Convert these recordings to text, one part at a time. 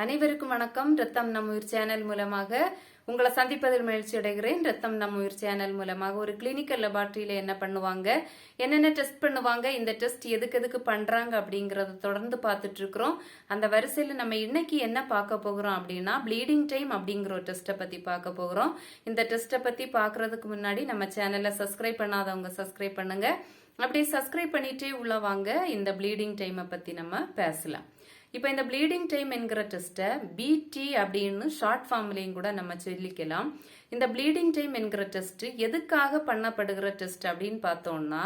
அனைவருக்கும் வணக்கம். ரத்தம் நம் உயிர் சேனல் மூலமாக உங்களை சந்திப்பதில் மகிழ்ச்சி அடைகிறேன். ரத்தம் நம் உயிர் சேனல் மூலமாக ஒரு கிளினிக்கல் லெபார்டரியில என்ன பண்ணுவாங்க, என்னென்ன டெஸ்ட் பண்ணுவாங்க, இந்த டெஸ்ட் எதுக்கு எதுக்கு பண்றாங்க அப்படிங்கறத தொடர்ந்து பார்த்துட்டு இருக்கிறோம். அந்த வரிசையில நம்ம இன்னைக்கு என்ன பார்க்க போகிறோம் அப்படின்னா, ப்ளீடிங் டைம் அப்படிங்கிற ஒரு டெஸ்ட்டை பத்தி பார்க்க போகிறோம். இந்த டெஸ்ட்டை பத்தி பார்க்கறதுக்கு முன்னாடி நம்ம சேனலை சப்ஸ்கிரைப் பண்ணாதவங்க சப்ஸ்கிரைப் பண்ணுங்க. அப்படியே சப்ஸ்கிரைப் பண்ணிட்டே உள்ள வாங்க. இந்த ப்ளீடிங் டைமை பத்தி நம்ம பேசலாம். இப்போ இந்த ப்ளீடிங் டைம் என்கிற டெஸ்ட்டை பிடி அப்படின்னு ஷார்ட் ஃபார்ம்லையும் கூட நம்ம சொல்லிக்கலாம். இந்த ப்ளீடிங் டைம் என்கிற டெஸ்ட் எதுக்காக பண்ணப்படுகிற டெஸ்ட் அப்படின்னு பார்த்தோம்னா,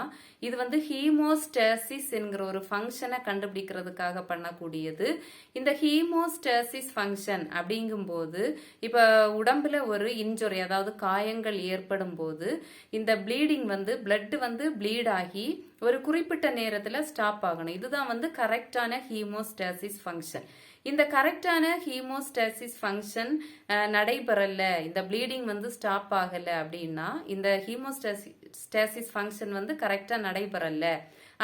இது வந்து ஹீமோஸ்டாசிஸ் என்கிற ஒரு ஃபங்க்ஷனை கண்டுபிடிக்கிறதுக்காக பண்ணக்கூடியது. இந்த ஹீமோஸ்டாசிஸ் ஃபங்க்ஷன் அப்படிங்கும்போது இப்போ உடம்புல ஒரு இன்ஜுரி, அதாவது காயங்கள் ஏற்படும் போது இந்த ப்ளீடிங் வந்து பிளட் வந்து ப்ளீட் ஆகி ஒரு குறிப்பிட்ட நேரத்தில் ஸ்டாப் ஆகணும். இதுதான் வந்து கரெக்டான ஹீமோஸ்டாசிஸ் ஃபங்க்ஷன். இந்த கரெக்டான ஹீமோஸ்டாசிஸ் ஃபங்க்ஷன் நடைபெறல, இந்த ப்ளீடிங் வந்து ஸ்டாப் ஆகல அப்படின்னா இந்த ஹீமோஸ்டாசிஸ் ஃபங்க்ஷன் வந்து கரெக்டா நடைபெறல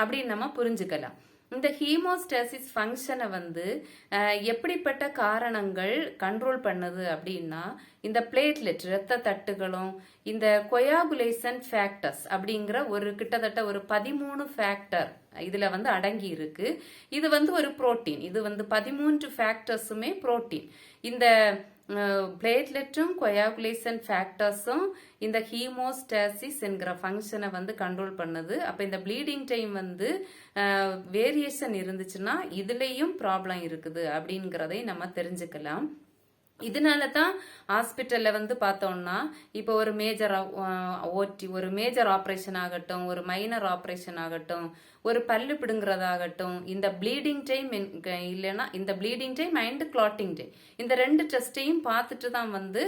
அப்படின்னு நம்ம புரிஞ்சுக்கலாம். இந்த ஹீமோஸ்டாசிஸ் ஃபங்க்ஷனை வந்து எப்படிப்பட்ட காரணங்கள் கண்ட்ரோல் பண்ணுது அப்படின்னா, இந்த பிளேட்லெட் இரத்த தட்டுகளும் இந்த கொயாகுலேஷன் ஃபேக்டர்ஸ் அப்படிங்கிற ஒரு கிட்டத்தட்ட ஒரு 13 ஃபேக்டர் இதுல வந்து அடங்கி இருக்கு. இது வந்து ஒரு புரோட்டீன். இது வந்து 13 ஃபேக்டர்ஸுமே புரோட்டீன். இந்த பிளேட்லெட்டும் கொயாகுலேஷன் ஃபேக்டர்ஸும் இந்த ஹீமோஸ்டாசிஸ் என்கிற ஃபங்க்ஷனை வந்து கண்ட்ரோல் பண்ணுது. அப்ப இந்த ப்ளீடிங் டைம் வந்து வேரியேஷன் இருந்துச்சுன்னா இதுலயும் ப்ராப்ளம் இருக்குது அப்படிங்கிறதை நம்ம தெரிஞ்சுக்கலாம். இதனால தான் ஹாஸ்பிட்டல்ல வந்து பார்த்தோம்னா, இப்போ ஒரு மேஜர் ஒரு மேஜர் ஆப்ரேஷன் ஆகட்டும், ஒரு மைனர் ஆப்ரேஷன் ஆகட்டும், ஒரு பல்லு பிடுங்கிறதாகட்டும், இந்த ப்ளீடிங் டைம் இல்லைன்னா இந்த bleeding time and clotting time இந்த 2 டெஸ்ட்டையும் பார்த்துட்டு தான் வந்து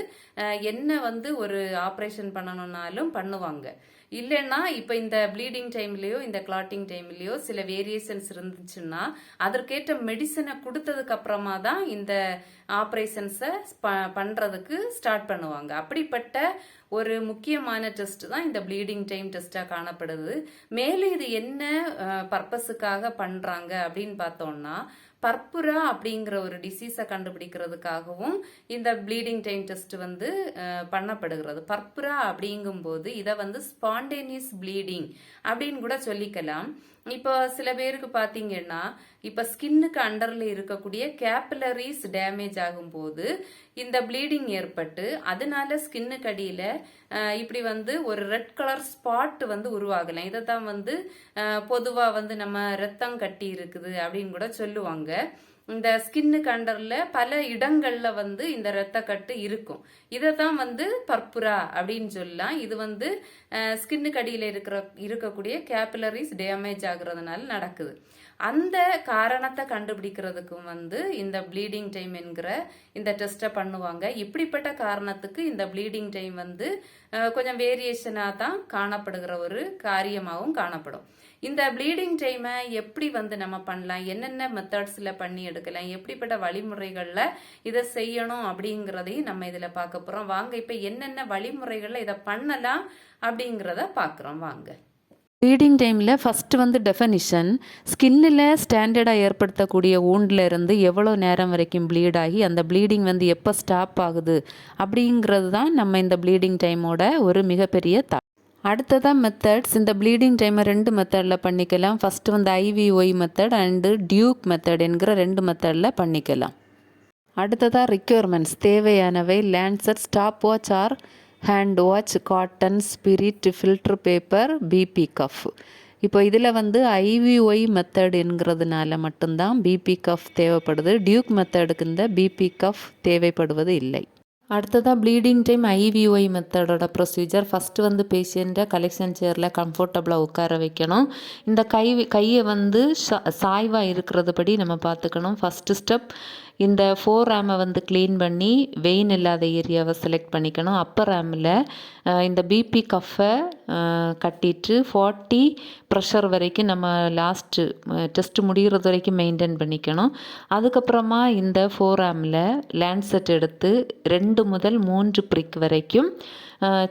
என்ன வந்து ஒரு ஆப்ரேஷன் பண்ணணும்னாலும் பண்ணுவாங்க. இல்லைன்னா இப்போ இந்த ப்ளீடிங் டைம்லயோ இந்த கிளாட்டிங் டைம்லயோ சில வேரியேஷன்ஸ் இருந்துச்சுன்னா அதற்கேற்ற மெடிசனை கொடுத்ததுக்கு அப்புறமா தான் இந்த ஆப்ரேஷன்ஸை பண்றதுக்கு ஸ்டார்ட் பண்ணுவாங்க. அப்படிப்பட்ட ஒரு முக்கியமான டெஸ்ட் தான் இந்த ப்ளீடிங் டைம் டெஸ்டா காணப்படுது. மேலும் இது என்ன பர்பஸுக்காக பண்றாங்க அப்படின்னு பார்த்தோம்னா, பர்புரா அப்படிங்கிற ஒரு டிசீஸை கண்டுபிடிக்கிறதுக்காகவும் இந்த ப்ளீடிங் டைம் டெஸ்ட் வந்து பண்ணப்படுகிறது. பர்புரா அப்படிங்கும்போது இதை வந்து ஸ்பான்டேனியஸ் ப்ளீடிங் அப்படின்னு கூட சொல்லிக்கலாம். இப்போ சில பேருக்கு பாத்தீங்கன்னா, இப்ப ஸ்கின்னுக்கு அண்டர்ல இருக்கக்கூடிய கேபிலரிஸ் டேமேஜ் ஆகும்போது இந்த ப்ளீடிங் ஏற்பட்டு அதனால ஸ்கின்னுக்கு அடியில இப்படி வந்து ஒரு ரெட் கலர் ஸ்பாட் வந்து உருவாகலாம். இதை தான் வந்து பொதுவா வந்து நம்ம ரத்தம் கட்டி இருக்குது அப்படின்னு கூட சொல்லுவாங்க. இந்த ஸ்கின்னுக்கு அண்டர்ல பல இடங்கள்ல வந்து இந்த இரத்த கட்டு இருக்கும். இதை தான் வந்து பர்புரா அப்படின்னு சொல்லலாம். இது வந்து ஸ்கின்னுக்கு அடியில இருக்கக்கூடிய கேபிலரிஸ் டேமேஜ் ஆகுறதுனால நடக்குது. அந்த காரணத்தை கண்டுபிடிக்கிறதுக்கும் வந்து இந்த ப்ளீடிங் டைம் என்கிற இந்த டெஸ்ட்டை பண்ணுவாங்க. இப்படிப்பட்ட காரணத்துக்கு இந்த ப்ளீடிங் டைம் வந்து கொஞ்சம் வேரியேஷனாக தான் காணப்படுகிற ஒரு காரியமாகவும் காணப்படும். இந்த ப்ளீடிங் டைமை எப்படி வந்து நம்ம பண்ணலாம், என்னென்ன மெத்தட்ஸ்ல பண்ணி எடுக்கலாம், எப்படிப்பட்ட வழிமுறைகள்ல இதை செய்யணும் அப்படிங்கிறதையும் நம்ம இதுல பார்க்க போறோம். வாங்க இப்ப என்னென்ன வழிமுறைகள்ல இதை பண்ணலாம் அப்படிங்கிறத பார்க்குறோம். வாங்க. ப்ளீடிங் டைமில் ஃபஸ்ட்டு வந்து டெஃபனிஷன், ஸ்கின்னில் ஸ்டாண்டர்டாக ஏற்படுத்தக்கூடிய ஊண்டில் இருந்து எவ்வளோ நேரம் வரைக்கும் ப்ளீட் ஆகி அந்த ப்ளீடிங் வந்து எப்போ ஸ்டாப் ஆகுது அப்படிங்கிறது தான் நம்ம இந்த ப்ளீடிங் டைமோட ஒரு மிகப்பெரிய அடுத்ததாக மெத்தட்ஸ். இந்த ப்ளீடிங் டைமை 2 மெத்தடில் பண்ணிக்கலாம். ஃபஸ்ட்டு வந்து Ivy method and Duke method என்கிற 2 மெத்தடில் பண்ணிக்கலாம். அடுத்ததாக ரிக்யர்மெண்ட்ஸ், தேவையானவை lancet, stop watch or hand watch, cotton, spirit, filter paper, BP cuff. இப்போ இதில் வந்து ஐவிஒய் மெத்தட் என்கிறதுனால மட்டும்தான் பிபி கஃப் தேவைப்படுது. டியூக் மெத்தடுக்கு இந்த பிபி கஃப் தேவைப்படுவது இல்லை. அடுத்ததாக ப்ளீடிங் டைம் ஐவிஒய் மெத்தடோட ப்ரொசீஜர். ஃபஸ்ட்டு வந்து பேஷண்ட்டை கலெக்ஷன் சேரில் கம்ஃபர்டபுளாக உட்கார வைக்கணும். இந்த கையை வந்து சாய்வாக இருக்கிறதுபடி நம்ம பார்த்துக்கணும். ஃபஸ்ட்டு ஸ்டெப், இந்த ஃபோர் ஆமை வந்து க்ளீன் பண்ணி வெயின் இல்லாத ஏரியாவை செலக்ட் பண்ணிக்கணும். அப்பர் ஆமில் இந்த பிபி கஃப்பை கட்டிட்டு 40 ப்ரெஷர் வரைக்கும் நம்ம லாஸ்ட்டு டெஸ்ட் முடிகிறது வரைக்கும் மெயின்டைன் பண்ணிக்கணும். அதுக்கப்புறமா இந்த ஃபோர் ஆமில் லேன்செட் எடுத்து 2 முதல் 3 ப்ரிக் வரைக்கும்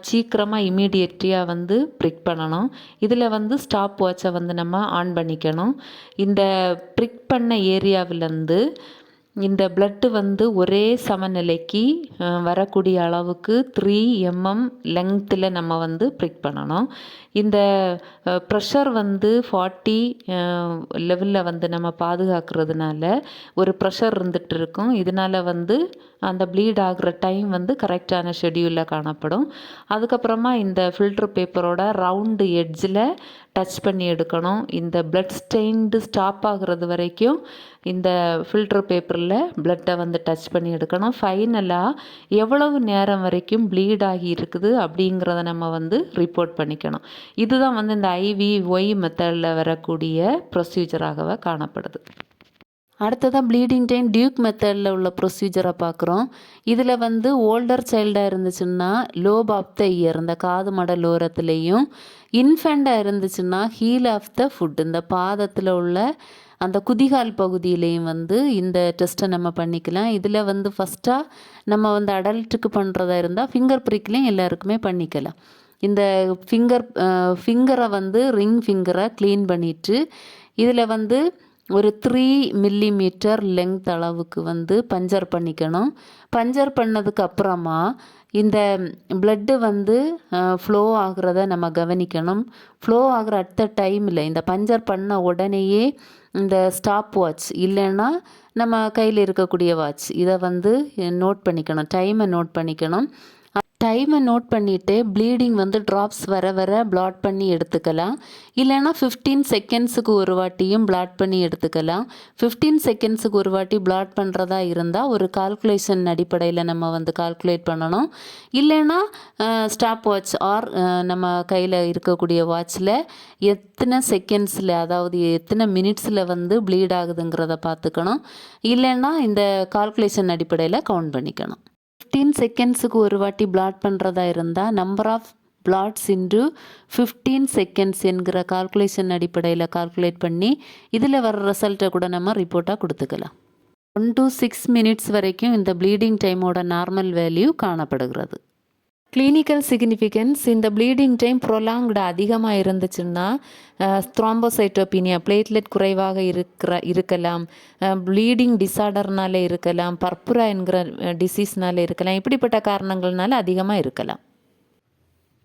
சீக்கிரமாக இமீடியட்டியாக வந்து ப்ரிக் பண்ணணும். இதில் வந்து ஸ்டாப் வாட்சை வந்து நம்ம ஆன் பண்ணிக்கணும். இந்த ப்ரிக் பண்ண ஏரியாவிலேருந்து இந்த பிளட்டு வந்து ஒரே சமநிலைக்கு வரக்கூடிய அளவுக்கு 3 mm லெங்த்தில் நம்ம வந்து ப்ரிக் பண்ணணும். இந்த ப்ரெஷர் வந்து 40 லெவலில் வந்து நம்ம பாதுகாக்கிறதுனால ஒரு ப்ரெஷர் இருந்துகிட்டு இருக்கும். இதனால் வந்து அந்த ப்ளீட் ஆகிற டைம் வந்து கரெக்டான ஷெடியூலில் காணப்படும். அதுக்கப்புறமா இந்த ஃபில்ட்ரு பேப்பரோட ரவுண்டு எட்ஜில் டச் பண்ணி எடுக்கணும். இந்த பிளட் ஸ்டெயின்டு ஸ்டாப் ஆகுறது வரைக்கும் இந்த ஃபில்ட்ரு பேப்பரில் பிளட்டை வந்து டச் பண்ணி எடுக்கணும். ஃபைனலாக எவ்வளவு நேரம் வரைக்கும் ப்ளீட் ஆகி இருக்குது அப்படிங்கிறத நம்ம வந்து ரிப்போர்ட் பண்ணிக்கணும். இதுதான் வந்து இந்த IVY மெத்தடில் வரக்கூடிய ப்ரொசீஜராகவே காணப்படுது. அடுத்ததாக ப்ளீடிங் டைம் டியூக் மெத்தடில் உள்ள ப்ரொசீஜரை பார்க்குறோம். இதில் வந்து ஓல்டர் சைல்டாக இருந்துச்சுன்னா லோப் ஆஃப் த இயர் இந்த காது மடல் ஓரத்துலேயும், இன்ஃபெண்டாக இருந்துச்சுன்னா ஹீல் ஆஃப் த ஃபுட் இந்த பாதத்தில் உள்ள அந்த குதிகால் பகுதியிலையும் வந்து இந்த டெஸ்ட்டை நம்ம பண்ணிக்கலாம். இதில் வந்து ஃபஸ்ட்டாக நம்ம வந்து அடல்ட்டுக்கு பண்ணுறதா இருந்தால் ஃபிங்கர் ப்ரிக்லையும் எல்லாருக்குமே பண்ணிக்கலாம். இந்த ஃபிங்கரை வந்து ரிங் ஃபிங்கரை க்ளீன் பண்ணிவிட்டு இதில் வந்து ஒரு 3 மில்லிமீட்டர் லெங்த் அளவுக்கு வந்து பஞ்சர் பண்ணிக்கணும். பஞ்சர் பண்ணதுக்கு அப்புறமா இந்த பிளட்டு வந்து ஃப்ளோ ஆகுறத நம்ம கவனிக்கணும். ஃப்ளோ ஆகிற அடுத்த டைமில் இந்த பஞ்சர் பண்ண உடனேயே இந்த ஸ்டாப் வாட்ச் இல்லைன்னா நம்ம கையில் இருக்கக்கூடிய வாட்ச் இதை வந்து நோட் பண்ணிக்கணும். டைமை நோட் பண்ணிக்கணும். டைமை நோட் பண்ணிவிட்டு ப்ளீடிங் வந்து ட்ராப்ஸ் வர வர பிளாட் பண்ணி எடுத்துக்கலாம். இல்லைன்னா 15 செகண்ட்ஸுக்கு ஒரு வாட்டியும் பிளாட் பண்ணி எடுத்துக்கலாம். 15 செகண்ட்ஸுக்கு ஒரு வாட்டி பிளாட் பண்ணுறதா இருந்தால் ஒரு கால்குலேஷன் அடிப்படையில் நம்ம வந்து கால்குலேட் பண்ணணும். இல்லைன்னா ஸ்டாப் வாட்ச் ஆர் நம்ம கையில் இருக்கக்கூடிய வாட்சில் எத்தனை செகண்ட்ஸில் அதாவது எத்தனை மினிட்ஸில் வந்து ப்ளீட் ஆகுதுங்கிறத பார்த்துக்கணும். இல்லைன்னா இந்த கால்குலேஷன் அடிப்படையில் கவுண்ட் பண்ணிக்கணும். 15 செகண்ட்ஸுக்கு ஒரு வாட்டி பிளாட் பண்ணுறதா இருந்தால் number of flats into 15 seconds என்கிற கால்குலேஷன் அடிப்படையில் கால்குலேட் பண்ணி இதில் வர ரிசல்ட்டை கூட நம்ம ரிப்போர்ட்டாக கொடுத்துக்கலாம். 1 to 6 மினிட்ஸ் வரைக்கும் இந்த ப்ளீடிங் டைமோட நார்மல் வேல்யூ காணப்படுகிறது. கிளினிக்கல் சிக்னிஃபிகன்ஸ் இந்த ப்ளீடிங் டைம் ப்ரொலாங்டு அதிகமாக இருந்துச்சுன்னா த்ரோம்போசைட்டோபீனியா பிளேட்லெட் குறைவாக இருக்கலாம், ப்ளீடிங் டிஸார்டர்னால இருக்கலாம், பர்புரா என்கிற டிசீஸ்னால இருக்கலாம். இப்படிப்பட்ட காரணங்கள்னால அதிகமாக இருக்கலாம்.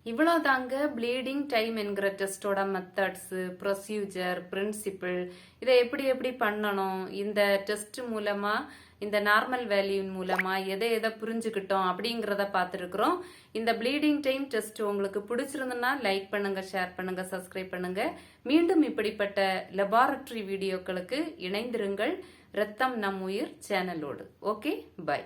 இவ்வளோ தாங்க ப்ளீடிங் டைம் என்கிற டெஸ்டோட மெத்தட்ஸு, ப்ரொசீஜர், பிரின்சிபிள், இதை எப்படி பண்ணணும், இந்த டெஸ்ட் மூலமாக இந்த நார்மல் வேல்யூ மூலமாக எதை புரிஞ்சுக்கிட்டோம் அப்படிங்கிறத பார்த்துருக்குறோம். இந்த ப்ளீடிங் டைம் டெஸ்ட் உங்களுக்கு பிடிச்சிருந்துன்னா லைக் பண்ணுங்க, ஷேர் பண்ணுங்க, சப்ஸ்கிரைப் பண்ணுங்க. மீண்டும் இப்படிப்பட்ட லெபார்டரி வீடியோக்களுக்கு இணைந்திருங்கள் ரத்தம் நம் உயிர் சேனலோடு. Okay, by.